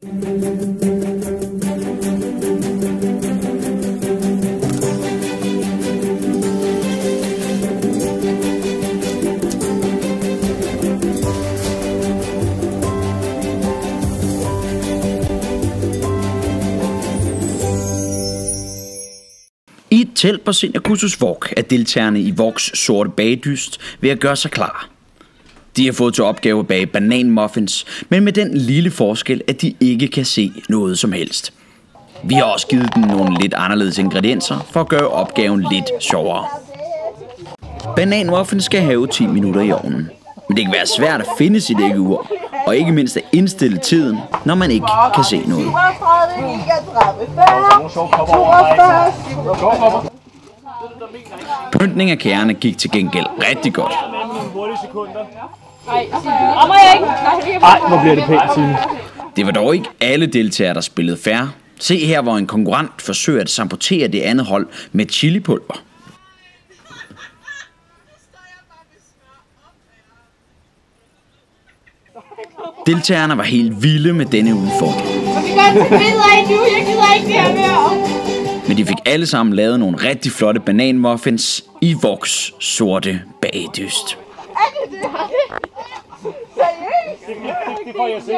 I et telt på Seniorkursus Vok er deltagerne i Voks sorte bagedyst ved at gøre sig klar. De har fået til opgave at bage bananmuffins, men med den lille forskel, at de ikke kan se noget som helst. Vi har også givet dem nogle lidt anderledes ingredienser for at gøre opgaven lidt sjovere. Bananmuffins skal have 10 minutter i ovnen, men det kan være svært at finde sit æggeur, og ikke mindst at indstille tiden, når man ikke kan se noget. Pyntning af kagerne gik til gengæld rigtig godt. Ej, hvor bliver det pænt, Signe. Det var dog ikke alle deltagere, der spillede fair. Se her, hvor en konkurrent forsøger at sabotere det andet hold med chilipulver. Deltagerne var helt vilde med denne udfordring. Men de fik alle sammen lavet nogle rigtig flotte bananmuffins i Voks sorte bagedyst. Det får jeg se.